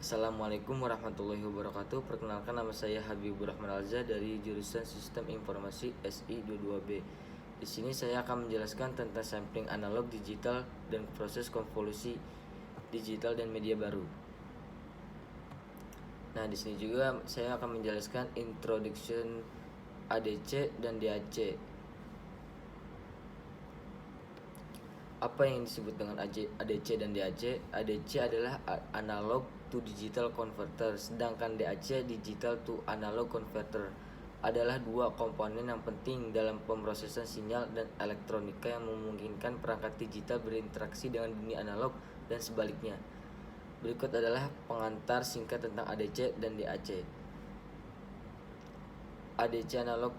Assalamualaikum warahmatullahi wabarakatuh. Perkenalkan, nama saya Habibur Rahman Alza dari jurusan Sistem Informasi SI 22B. Di sini saya akan menjelaskan tentang sampling analog, digital, dan proses konvolusi digital dan media baru. Nah, di sini juga saya akan menjelaskan introduction ADC dan DAC. Apa yang disebut dengan ADC dan DAC? ADC adalah analog to digital converter, sedangkan DAC digital to analog converter adalah dua komponen yang penting dalam pemrosesan sinyal dan elektronika yang memungkinkan perangkat digital berinteraksi dengan dunia analog dan sebaliknya. Berikut adalah pengantar singkat tentang ADC dan DAC. ADC analog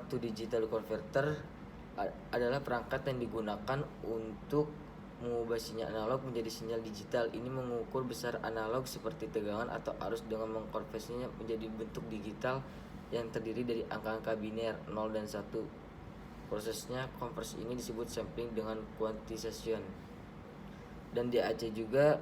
to digital converter adalah perangkat yang digunakan untuk mengubah sinyal analog menjadi sinyal digital. Ini mengukur besar analog seperti tegangan atau arus dengan mengkonversinya menjadi bentuk digital yang terdiri dari angka-angka biner 0 dan 1. Prosesnya konversi ini disebut sampling dengan quantization. Dan DAC juga,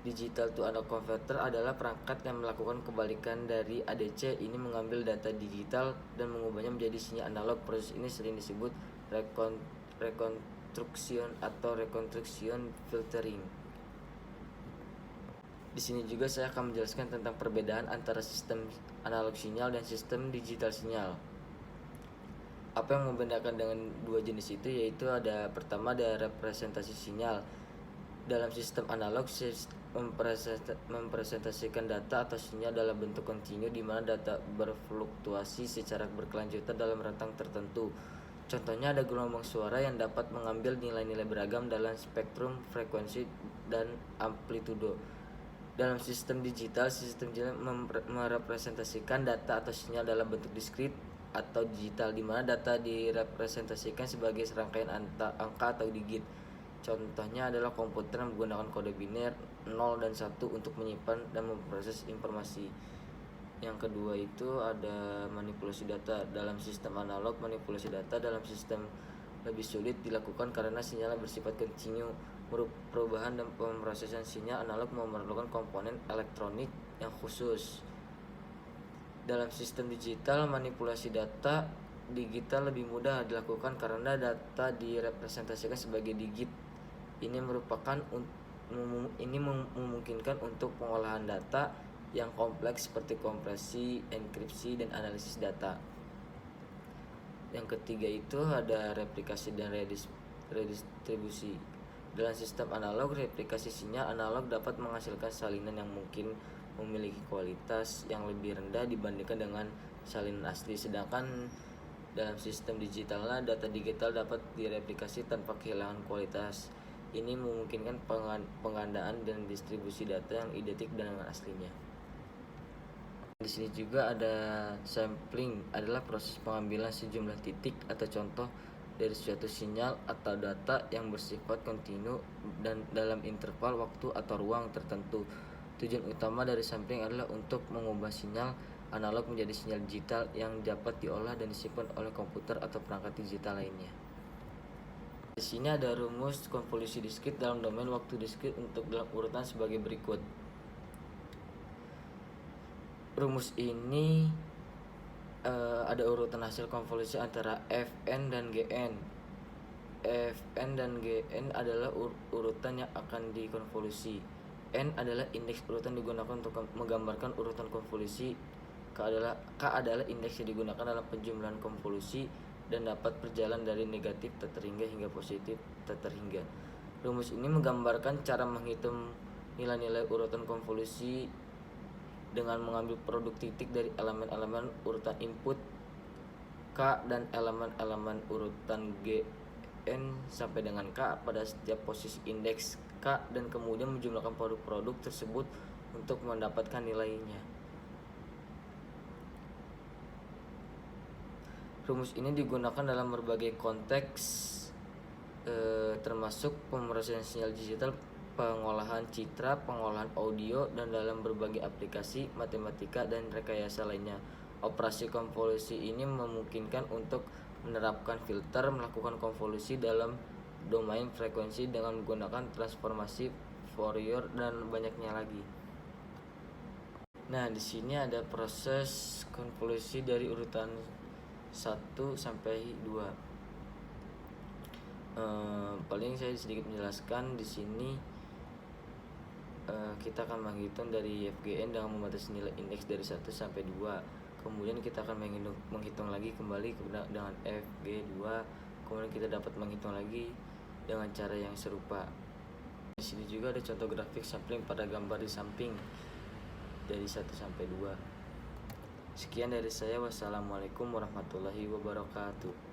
digital to analog converter, adalah perangkat yang melakukan kebalikan dari ADC. Ini mengambil data digital dan mengubahnya menjadi sinyal analog. Proses ini sering disebut reconstruction atau reconstruction filtering. Di sini juga saya akan menjelaskan tentang perbedaan antara sistem analog sinyal dan sistem digital sinyal. Apa yang membedakan dengan dua jenis itu yaitu pertama ada representasi sinyal. Dalam sistem analog, mempresentasikan data atau sinyal dalam bentuk kontinu di mana data berfluktuasi secara berkelanjutan dalam rentang tertentu. Contohnya ada gelombang suara yang dapat mengambil nilai-nilai beragam dalam spektrum frekuensi dan amplitudo. Dalam sistem digital merepresentasikan data atau sinyal dalam bentuk diskrit atau digital, di mana data direpresentasikan sebagai serangkaian angka atau digit. Contohnya adalah komputer yang menggunakan kode biner 0 dan 1 untuk menyimpan dan memproses informasi. Yang kedua itu ada manipulasi data. Dalam sistem analog, manipulasi data dalam sistem lebih sulit dilakukan karena sinyal bersifat kontinu. Perubahan dan pemrosesan sinyal analog memerlukan komponen elektronik yang khusus. Dalam sistem digital, manipulasi data digital lebih mudah dilakukan karena data direpresentasikan sebagai digit. Ini memungkinkan untuk pengolahan data yang kompleks seperti kompresi, enkripsi, dan analisis data. Yang ketiga itu ada replikasi dan redistribusi. Dalam sistem analog, replikasi sinyal analog dapat menghasilkan salinan yang mungkin memiliki kualitas yang lebih rendah dibandingkan dengan salinan asli. Sedangkan dalam sistem digitalnya, data digital dapat direplikasi tanpa kehilangan kualitas. Ini memungkinkan penggandaan dan distribusi data yang identik dengan aslinya. Di sini juga ada sampling, adalah proses pengambilan sejumlah titik atau contoh dari suatu sinyal atau data yang bersifat kontinu dan dalam interval waktu atau ruang tertentu. Tujuan utama dari sampling adalah untuk mengubah sinyal analog menjadi sinyal digital yang dapat diolah dan disimpan oleh komputer atau perangkat digital lainnya. Di sini ada rumus konvolusi diskrit dalam domain waktu diskrit untuk dalam urutan sebagai berikut. Rumus ini ada urutan hasil konvolusi antara Fn dan Gn. Fn dan Gn adalah urutan yang akan dikonvolusi. N adalah indeks urutan digunakan untuk menggambarkan urutan konvolusi. K adalah indeks yang digunakan dalam penjumlahan konvolusi dan dapat berjalan dari negatif tak terhingga hingga positif tak terhingga. Rumus ini menggambarkan cara menghitung nilai-nilai urutan konvolusi dengan mengambil produk titik dari elemen-elemen urutan input K dan elemen-elemen urutan Gn sampai dengan K pada setiap posisi indeks K, dan kemudian menjumlahkan produk-produk tersebut untuk mendapatkan nilainya. Rumus ini digunakan dalam berbagai konteks termasuk pemrosesan sinyal digital, pengolahan citra, pengolahan audio, dan dalam berbagai aplikasi matematika dan rekayasa lainnya. Operasi konvolusi ini memungkinkan untuk menerapkan filter, melakukan konvolusi dalam domain frekuensi dengan menggunakan transformasi Fourier dan banyaknya lagi. Nah, di sini ada proses konvolusi dari urutan 1 sampai 2. Paling saya sedikit menjelaskan di sini. Kita akan menghitung dari FGN dengan membatasi nilai indeks dari 1 sampai 2. Kemudian kita akan menghitung lagi kembali dengan FG2. Kemudian kita dapat menghitung lagi dengan cara yang serupa. Di sini juga ada contoh grafik sampling pada gambar di samping dari 1 sampai 2. Sekian dari saya. Wassalamualaikum warahmatullahi wabarakatuh.